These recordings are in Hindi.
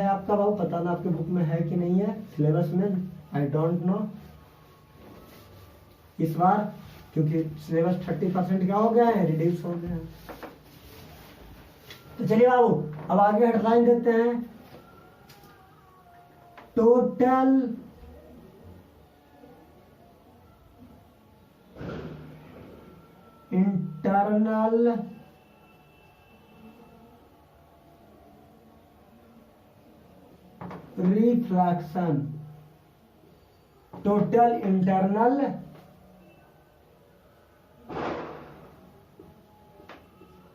है आपका बाबू, पता ना आपके बुक में है कि नहीं है, सिलेबस में, आई डोंट नो इस बार, क्योंकि सिलेबस 30% क्या हो गया है, रिड्यूस हो गया है। तो चलिए बाबू अब आगे हेडलाइन देते हैं, total internal reflection, total internal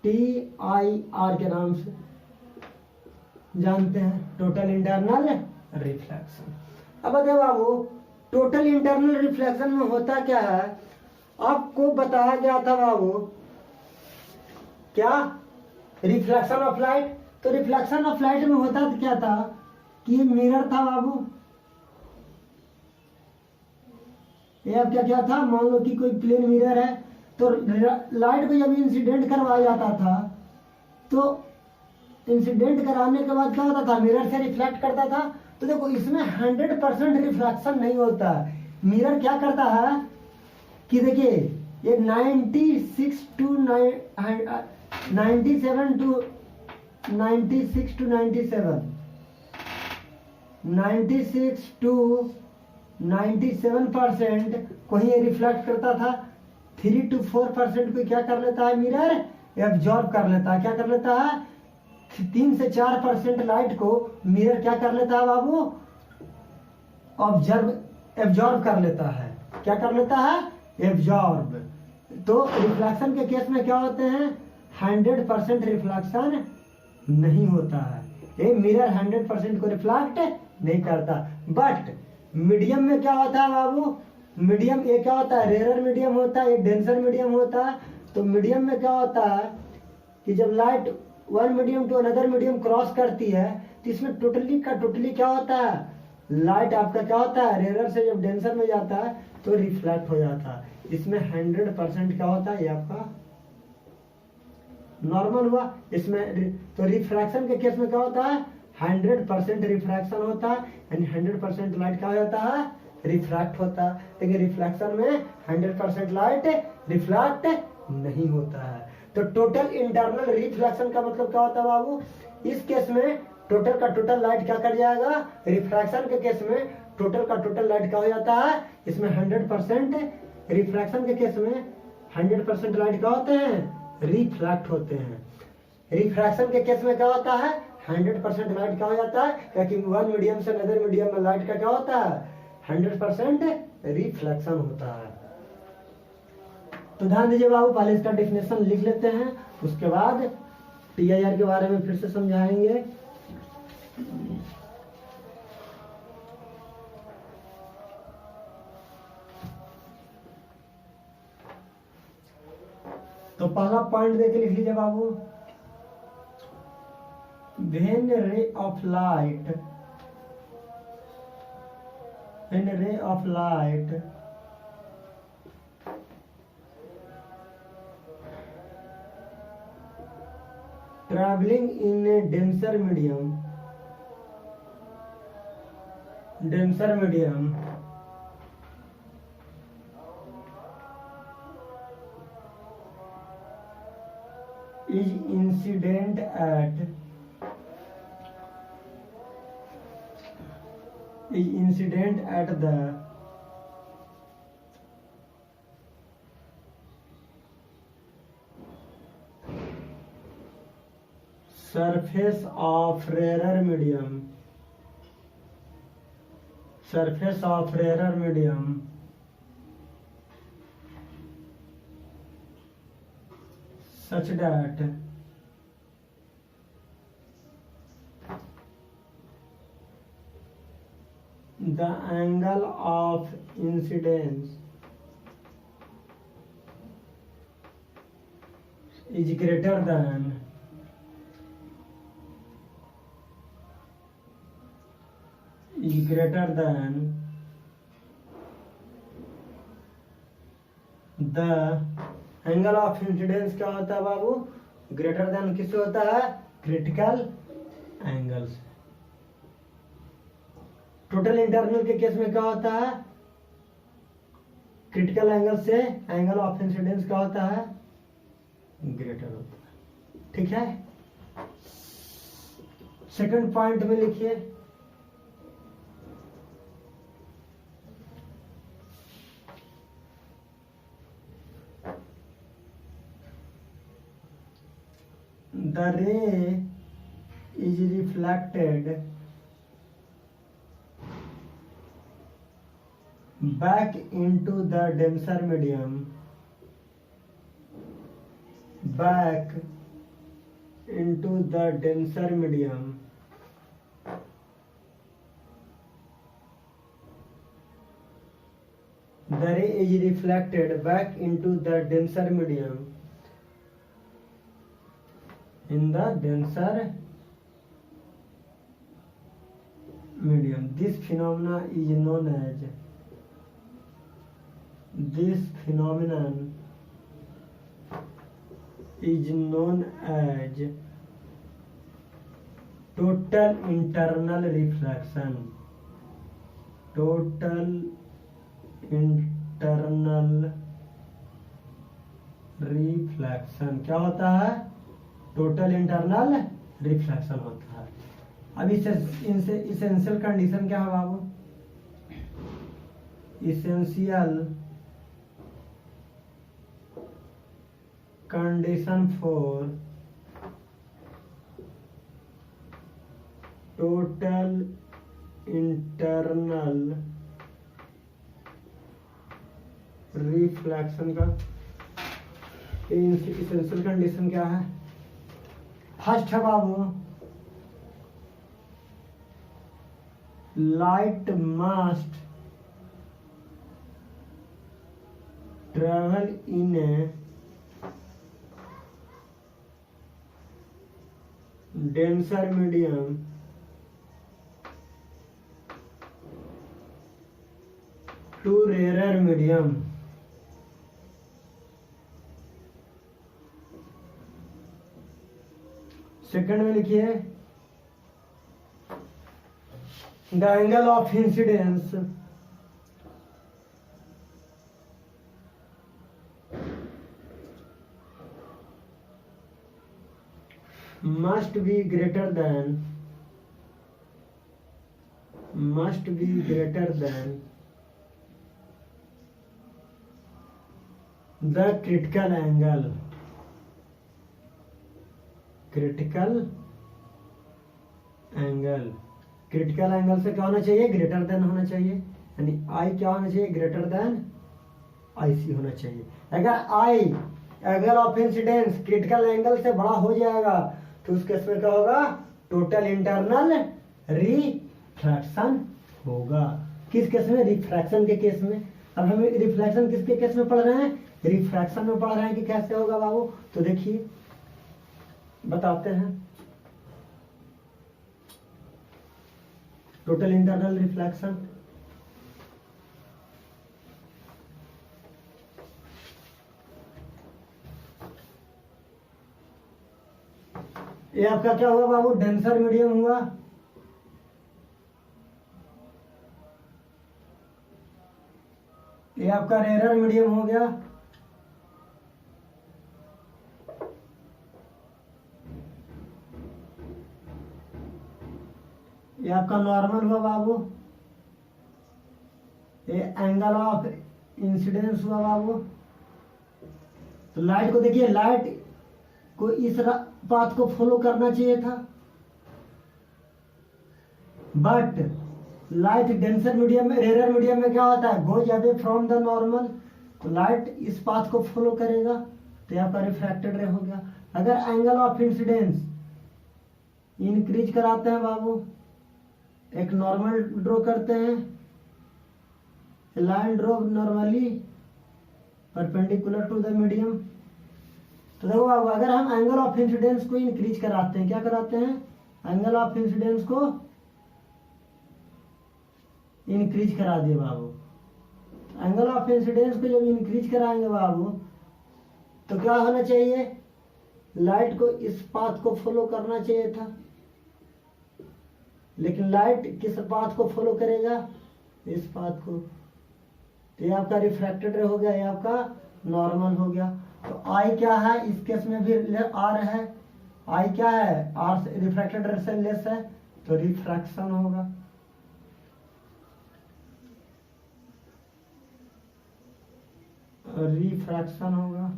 TIR के नाम से जानते हैं, टोटल इंटरनल रिफ्लेक्शन। अब बताओ बाबू, टोटल इंटरनल रिफ्लेक्शन में होता क्या है, आपको बताया गया था बाबू, क्या, रिफ्लेक्शन ऑफ लाइट। तो रिफ्लेक्शन ऑफ लाइट में होता तो क्या था कि मिरर था बाबू, ये अब क्या था, मान लो कि कोई प्लेन मिरर है, तो लाइट को जब इंसिडेंट करवाया जाता था, तो इंसिडेंट कराने के बाद क्या होता था, मिरर से रिफ्लेक्ट करता था। तो देखो इसमें 100% रिफ्लेक्शन नहीं होता है, मिरर क्या करता है कि देखिए ये 96 to 97 to 96 to 97 96 to 97% को ही रिफ्लेक्ट करता था, 3 to 4% को क्या कर लेता है मिरर, एब्जॉर्ब कर लेता है। क्या कर लेता है, 3 से 4% लाइट को मिरर क्या कर लेता है बाबू, एब्जॉर्ब कर लेता है। क्या कर लेता है, एब्जॉर्ब। तो रिफ्लेक्शन के केस में क्या होते हैं, 100% रिफ्लेक्शन नहीं होता है, ये मिरर 100% को रिफ्लेक्ट नहीं करता। बट मीडियम में क्या होता है बाबू, मीडियम ये क्या होता है, रेयर मीडियम होता है, एक डेंसर मीडियम होता है। तो मीडियम में क्या होता है कि जब light one medium to another medium cross करती है, तो इसमें टोटली क्या होता है, लाइट आपका क्या होता है, रेयर से जब डेंसर में जाता है तो रिफ्लेक्ट हो जाता है। इसमें 100% क्या होता है, ये आपका नॉर्मल हुआ। इसमें तो रिफ्रैक्शन के केस में क्या होता है, 100% रिफ्रैक्शन होता है, यानी 100% लाइट क्या होता है, रिफ्रैक्ट होता है। लेकिन रिफ्लेक्शन में 100% लाइट रिफ्लेक्ट नहीं होता है। तो टोटल इंटरनल रिफ्लेक्शन का मतलब क्या होता है बाबू, इस केस में टोटल का टोटल लाइट क्या कर जाएगा, रिफ्रैक्शन के केस में टोटल का टोटल लाइट क्या हो जाता है, इसमें 100%, रिफ्रैक्शन के केस में 100% लाइट क्या होते हैं, रिफ्लेक्ट होते हैं। रिफ्रैक्शन के केस में क्या होता है, 100% लाइट क्या हो जाता है, क्योंकि वन मीडियम से अदर मीडियम में लाइट का क्या होता है, 100% रिफ्लेक्शन होता है। तो ध्यान दीजिए बाबू, पहले इसका डेफिनेशन लिख लेते हैं, उसके बाद TIR के बारे में फिर से समझाएंगे। तो पहला पॉइंट देके लिख लीजिए बाबू, when ray of light traveling in a denser medium is incident at the surface of rarer medium such that the angle of incidence is greater than the angle of incidence क्या होता है बाबू, ग्रेटर देन किससे होता है, क्रिटिकल एंगल से। टोटल इंटरनल के केस में क्या होता है, क्रिटिकल एंगल से एंगल ऑफ इंसिडेंस क्या होता है, ग्रेटर होता है। ठीक है, सेकंड पॉइंट में लिखिए, the ray is reflected back into the denser medium, back into the denser medium, the ray is reflected back into the denser medium, in the denser medium. This phenomenon is known as, this phenomenon is known as total internal reflection. Total internal reflection क्या होता है, टोटल इंटरनल रिफ्लेक्शन होता है। अब इनसे इसेंशियल कंडीशन क्या है बाबू, essential condition for total internal reflection का इसेंशियल कंडीशन क्या है, फर्स्ट है बाबू, light must travel in a denser medium to rarer medium. Second में लिखिए, the angle of incidence must be greater than the critical angle, critical angle से क्या होना चाहिए, ग्रेटर देन होना चाहिए, यानी आई क्या होना चाहिए, ग्रेटर देन आई सी होना चाहिए। अगर I angle of incidence critical angle से बड़ा हो जाएगा तो उस केस में क्या होगा, टोटल इंटरनल रिफ्रैक्शन होगा। किस केस में, रिफ्रैक्शन के केस में। अब हम रिफ्लेक्शन किसके केस में पढ़ रहे हैं, रिफ्रैक्शन में पढ़ रहे हैं कि कैसे होगा बाबू, तो देखिए बताते हैं। टोटल इंटरनल रिफ्लेक्शन, ये आपका क्या हुआ बाबू, डेंसर मीडियम हुआ, ये आपका रेयर मीडियम हो गया, ये आपका नॉर्मल हुआ बाबू, ये एंगल ऑफ इंसिडेंस हुआ बाबू। तो लाइट को देखिए, लाइट को इस पाथ को फॉलो करना चाहिए था, बट लाइट डेंसर मीडियम में, रेयर मीडियम में क्या होता है, goes away from the normal, तो लाइट इस पाथ को फॉलो करेगा, तो यहाँ पर रिफ्रैक्टेड रे हो गया। अगर एंगल ऑफ इंसिडेंस इंक्रीज कराते हैं बाबू, एक नॉर्मल ड्रॉ करते हैं, line draw normally perpendicular to the medium. तो देखो बाबू, अगर हम एंगल ऑफ इंसिडेंस को इंक्रीज कराते हैं, क्या कराते हैं, एंगल ऑफ इंसिडेंस को इंक्रीज करा दिए बाबू। एंगल ऑफ इंसिडेंस को जब इंक्रीज कराएंगे बाबू, तो क्या होना चाहिए, लाइट को इस पाथ को फॉलो करना चाहिए था, लेकिन लाइट किस पाथ को फॉलो करेगा, इस पाथ को। तो ये आपका रिफ्रैक्टेड रे हो गया, ये आपका नॉर्मल हो गया। तो आई क्या है, इस केस में भी आर है, आई क्या है, आर से रिफ्रैक्टेड रे से लेस है, तो रिफ्रैक्शन होगा। रिफ्रैक्शन होगा।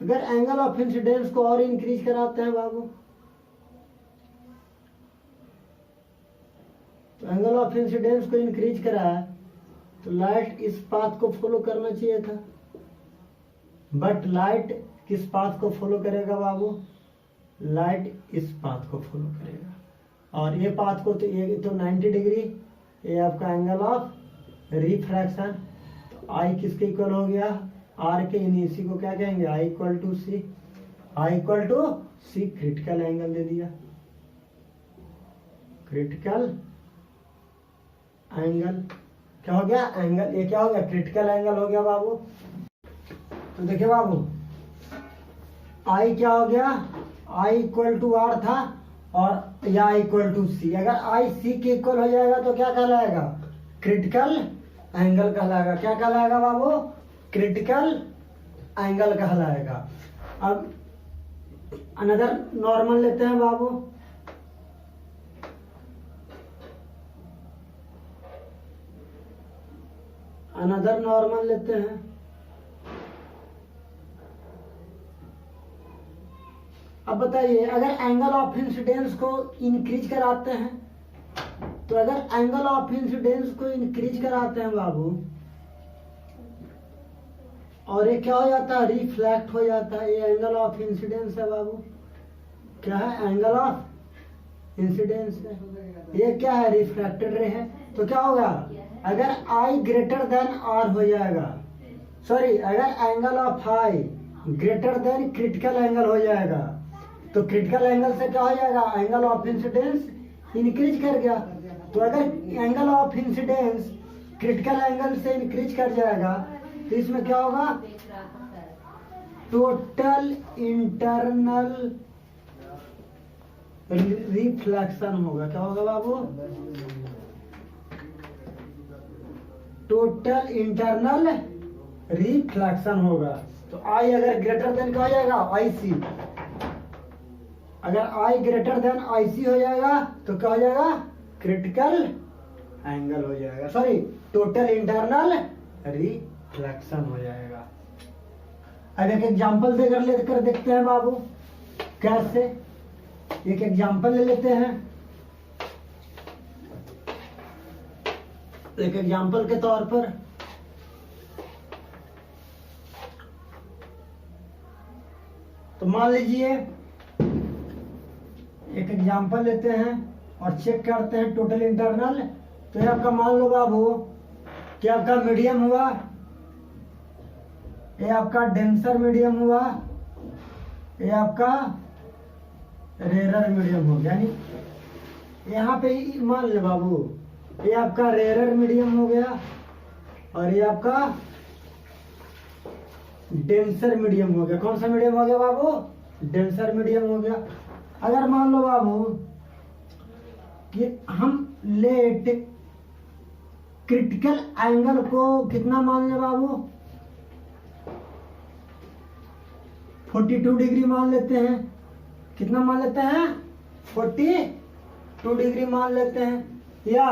अगर एंगल ऑफ इंसिडेंस को और इंक्रीज कराते हैं बाबू, तो एंगल ऑफ इंसिडेंस को इंक्रीज कराया तो लाइट इस पाथ को फॉलो करना चाहिए था, बट लाइट किस पाथ को फॉलो करेगा बाबू, लाइट इस पाथ को फॉलो करेगा। और ये पाथ को तो ये तो 90 डिग्री, ये आपका एंगल ऑफ रिफ्रैक्शन। तो आई किसके इक्वल हो गया, आर के, इन इसी को क्या कहेंगे, I equal to C. I equal to C critical angle दे दिया, क्रिटिकल एंगल क्या हो गया, एंगल, ये क्या हो गया, क्रिटिकल एंगल हो गया बाबू। तो देखिए बाबू, आई क्या हो गया, आई इक्वल टू आर था और या इक्वल टू सी। अगर आई सी के इक्वल हो जाएगा तो क्या कहलाएगा, क्रिटिकल एंगल कहलाएगा। क्या कहलाएगा बाबू, क्रिटिकल एंगल कहलाएगा। अब अनदर नॉर्मल लेते हैं बाबू, अनदर नॉर्मल लेते हैं। अब बताइए, अगर एंगल ऑफ इंसिडेंस को इंक्रीज कराते हैं, तो अगर एंगल ऑफ इंसिडेंस को इंक्रीज कराते हैं बाबू, और ये क्या हो जाता है, रिफ्लेक्ट हो जाता है। ये एंगल ऑफ इंसिडेंस है बाबू, क्या है, एंगल ऑफ इंसिडेंस है। ये क्या है, रिफ्रैक्टेड रे है। तो क्या होगा, अगर आई ग्रेटर देन आर हो जाएगा, सॉरी, अगर angle of I greater than critical angle हो जाएगा, तो क्रिटिकल एंगल से क्या हो जाएगा, एंगल ऑफ इंसिडेंस इंक्रीज कर गया। तो अगर angle of incidence critical angle से इंक्रीज कर जाएगा, तो इसमें क्या होगा, टोटल इंटरनल रिफ्लेक्शन होगा। क्या होगा बाबू, टोटल इंटरनल रिफ्लेक्शन होगा। तो आई अगर ग्रेटर देन क्या हो जाएगा, आई सी। अगर आई ग्रेटर देन आई सी हो जाएगा तो क्या हो जाएगा, क्रिटिकल एंगल हो जाएगा, सॉरी, टोटल इंटरनल रिफ्लेक्शन हो जाएगा। अब एक एग्जांपल देकर लेकर देखते हैं बाबू, कैसे। एक एग्जांपल ले लेते हैं। एक एग्जांपल के तौर पर तो मान लीजिए, एक एग्जांपल लेते हैं और चेक करते हैं टोटल इंटरनल। तो ये आपका मान लो बाबू कि आपका मीडियम हुआ, ये आपका डेंसर मीडियम हुआ, ये आपका रेरर मीडियम हो गया। यानी यहाँ पे मान ले बाबू, ये आपका रेरर मीडियम हो गया और ये आपका डेंसर मीडियम हो गया। कौन सा मीडियम हो गया बाबू, डेंसर मीडियम हो गया। अगर मान लो बाबू कि हम लेट क्रिटिकल एंगल को कितना मान ले बाबू, 42 डिग्री मान लेते हैं। कितना मान लेते हैं, 42 डिग्री मान लेते हैं। या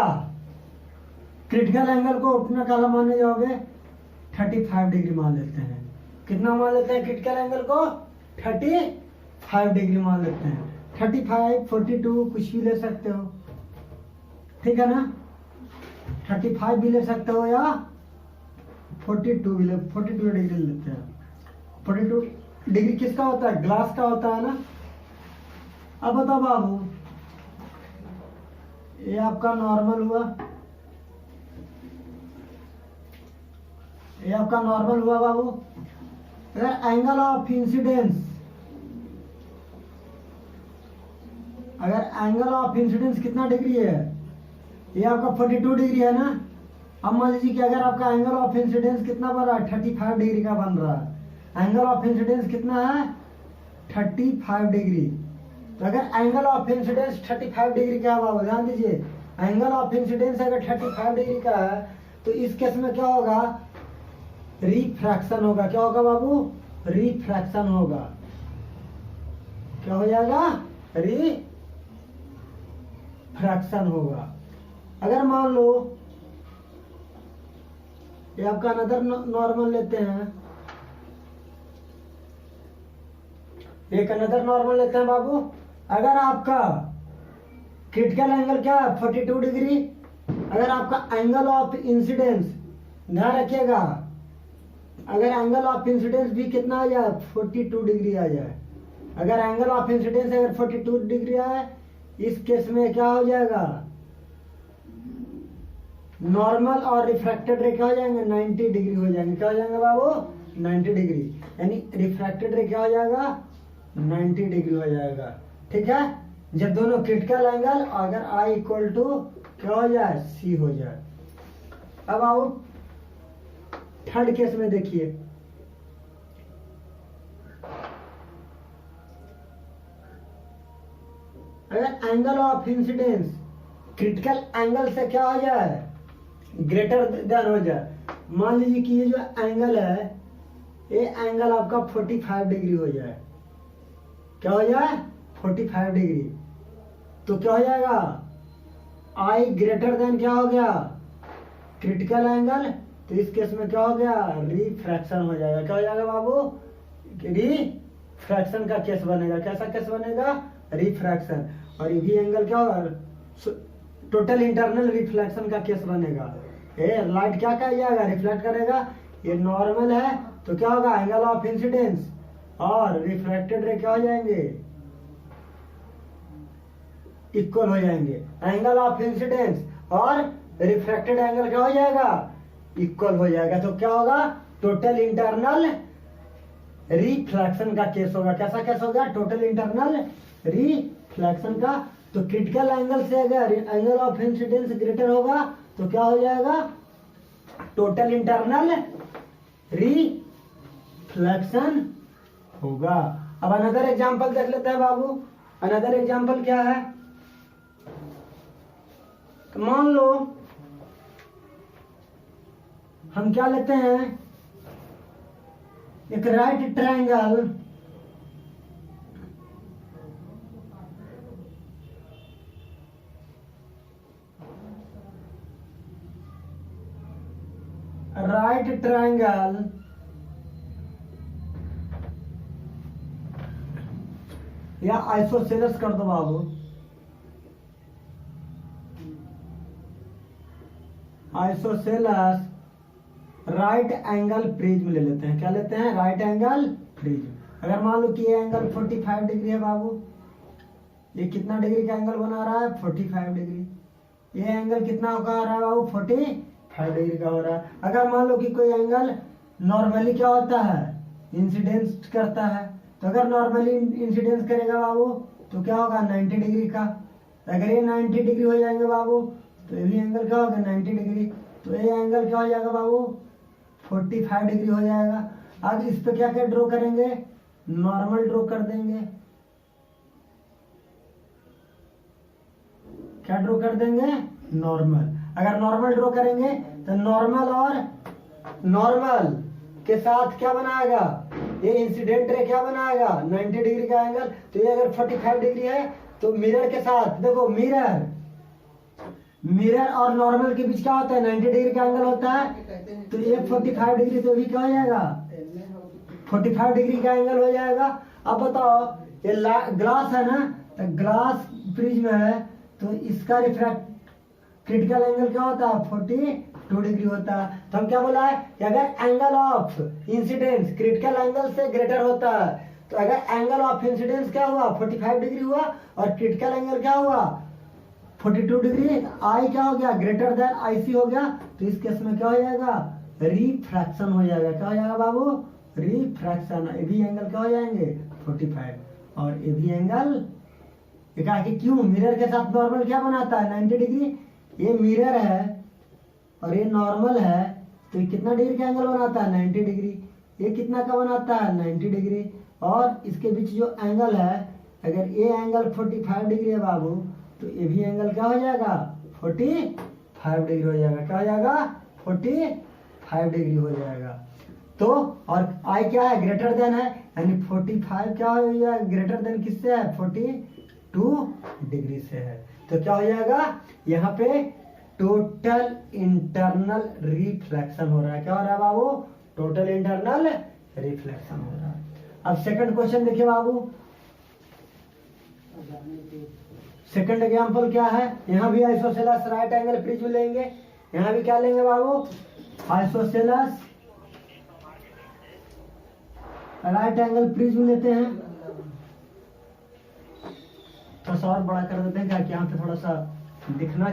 क्रिटिकल एंगल को अपना काला मानने जाओगे, 35 डिग्री मान लेते हैं। कितना मान लेते हैं क्रिटिकल एंगल को, 35 डिग्री मान लेते हैं। 35, 42 कुछ भी ले सकते हो, ठीक है ना। 35 भी ले सकते हो या 42 भी 42 डिग्री लेते हैं। 42 डिग्री किसका होता है, ग्लास का होता है ना। अब बताओ बाबू, ये आपका नॉर्मल हुआ, ये आपका नॉर्मल हुआ बाबू। अगर एंगल ऑफ इंसिडेंस, अगर एंगल ऑफ इंसिडेंस कितना डिग्री है, ये आपका 42 डिग्री है ना। अब मान लीजिए कि अगर आपका एंगल ऑफ इंसिडेंस कितना बन रहा है, 35 डिग्री का बन रहा है। एंगल ऑफ इंसिडेंस कितना है, 35 डिग्री। तो अगर एंगल ऑफ इंसिडेंस 35 डिग्री का है बाबू, ध्यान दीजिए, एंगल ऑफ इंसिडेंस अगर 35 डिग्री का है तो इस केस में क्या होगा, रिफ्रैक्शन होगा। क्या होगा बाबू, रिफ्रैक्शन होगा। क्या हो जाएगा, रिफ्रैक्शन होगा। अगर मान लो ये आपका अनदर नॉर्मल लेते हैं, एक अनदर नॉर्मल लेते हैं बाबू। अगर आपका क्रिटिकल एंगल क्या है, 42 डिग्री। अगर आपका एंगल ऑफ इंसिडेंस, ध्यान रखिएगा, अगर एंगल ऑफ इंसिडेंस भी कितना आ जाए, 42 डिग्री आ जाए। अगर एंगल ऑफ इंसिडेंस अगर 42 डिग्री आए, इस केस में क्या हो जाएगा, नॉर्मल और रिफ्रैक्टेड रे क्या हो जाएंगे, 90 डिग्री हो जाएंगे। क्या हो जाएंगे बाबू, 90 डिग्री। यानी रिफ्रैक्टेड रे क्या हो जाएगा, 90 डिग्री हो जाएगा। ठीक है, जब दोनों क्रिटिकल एंगल अगर आई इक्वल टू क्या हो जाए, सी हो जाए। अब आओ थर्ड केस में देखिए, अगर angle of incidence critical angle से क्या हो जाए, ग्रेटर देन हो जाए। मान लीजिए कि ये जो एंगल है, ये एंगल आपका 45 डिग्री हो जाए। क्या हो जाए, 45 डिग्री। तो क्या हो जाएगा, आई ग्रेटर देन क्या हो गया, क्रिटिकल एंगल। तो इस केस में क्या हो गया, रिफ्रैक्शन हो जाएगा। क्या हो जाएगा बाबू, रिफ्रैक्शन का केस बनेगा। कैसा केस बनेगा, रिफ्रैक्शन। और ये भी एंगल क्या होगा, टोटल इंटरनल रिफ्लेक्शन का केस बनेगा। ये लाइट क्या कहा जाएगा, रिफ्लेक्ट करेगा। ये नॉर्मल है तो क्या होगा, एंगल ऑफ इंसिडेंस और रिफ्रैक्टेड रे क्या हो जाएंगे, इक्वल हो जाएंगे। एंगल ऑफ इंसिडेंस और रिफ्रैक्टेड एंगल क्या हो जाएगा, इक्वल हो जाएगा। तो क्या होगा, टोटल इंटरनल रिफ्लेक्शन का केस होगा। कैसा केस होगा, टोटल इंटरनल रिफ्लेक्शन का। तो क्रिटिकल एंगल से अगर एंगल ऑफ इंसिडेंस ग्रेटर होगा तो क्या हो जाएगा, टोटल इंटरनल रिफ्लेक्शन होगा। अब अनदर एग्जांपल देख लेते हैं बाबू। अनदर एग्जांपल क्या है, तो मान लो हम क्या लेते हैं, एक राइट ट्रायंगल या आइसोसेलेस कर दो बाबू, आइसोसेलेस राइट एंगल प्रिज्म ले लेते हैं। क्या लेते हैं, राइट एंगल प्रिज्म। अगर मान लो कि ये एंगल 45 डिग्री है बाबू, ये कितना डिग्री का एंगल बना रहा है, 45 डिग्री। ये एंगल कितना का रहा है बाबू, 45 डिग्री का हो रहा है। अगर मान लो कि कोई एंगल नॉर्मली क्या होता है, इंसिडेंस करता है। तो अगर नॉर्मली इंसिडेंस करेगा बाबू तो क्या होगा, 90 डिग्री का। अगर ये 90 डिग्री हो जाएंगे बाबू तो ये भी एंगल क्या होगा, 90 डिग्री। तो ये एंगल क्या हो जाएगा बाबू, 45 डिग्री हो जाएगा। अब इस पे क्या क्या ड्रॉ करेंगे, नॉर्मल ड्रॉ कर देंगे। क्या ड्रॉ कर देंगे, नॉर्मल। अगर नॉर्मल ड्रॉ करेंगे तो नॉर्मल और नॉर्मल के साथ क्या बनाएगा, ये इंसिडेंट रे क्या बनाएगा, 90 डिग्री का एंगल। तो ये अगर 45 डिग्री है तो मिरर के साथ देखो, मिरर और नॉर्मल के बीच क्या होता है, 90 डिग्री का एंगल होता है। तो ये 45 डिग्री तो भी क्या हो जाएगा, 45 डिग्री का एंगल हो जाएगा। अब बताओ, ये ग्लास है ना, तो ग्लास प्रिज्म है तो इसका रिफ्रैक्ट क्रिटिकल एंगल क्या होता है, 42 डिग्री होता है। तो हम क्या बोला है कि अगर angle of incidence critical angle से ग्रेटर होता है, तो अगर एंगल ऑफ इंसिडेंस क्या हुआ, 45 डिग्री हुआ और क्रिटिकल एंगल क्या हुआ, 42 डिग्री, आई क्या हो गया, ग्रेटर देन आई सी हो गया। तो इस केस में क्या हो जाएगा, रिफ्रैक्शन हो जाएगा। क्या हो जाएगा बाबू, रिफ्रैक्शन। ए भी एंगल क्या हो जाएंगे, 45 और ए भी एंगल। क्यों, मिरर के साथ नॉर्मल क्या बनाता है, 90 डिग्री। ये मिरर है और ये नॉर्मल है, तो ये कितना डिग्री का एंगल बनाता है? 90 डिग्री। ये कितना का बनाता है? 90 डिग्री। और इसके बीच जो एंगल है, अगर ये एंगल 45 डिग्री है बाबू, तो ये भी एंगल क्या हो जाएगा? 45 डिग्री हो जाएगा। क्या हो जाएगा? 45 डिग्री हो जाएगा। तो और आई क्या है? ग्रेटर देन है, यानी 45 क्या हो जाएगा? ग्रेटर देन किससे है? 42 डिग्री से है। तो क्या हो जाएगा? यहाँ पे टोटल इंटरनल रिफ्लेक्शन हो रहा है। क्या हो रहा है बाबू? टोटल इंटरनल रिफ्लेक्शन हो रहा है। अब सेकंड क्वेश्चन देखिए बाबू, सेकंड एग्जांपल क्या है? यहाँ भी आइसोसेलेस राइट एंगल प्रिज्म लेंगे। यहाँ भी क्या लेंगे बाबू? आइसोसेलेस राइट एंगल प्रिज्म लेते हैं। थोड़ा सा और बड़ा कर देते हैं क्या कि यहाँ पे थोड़ा सा दिखना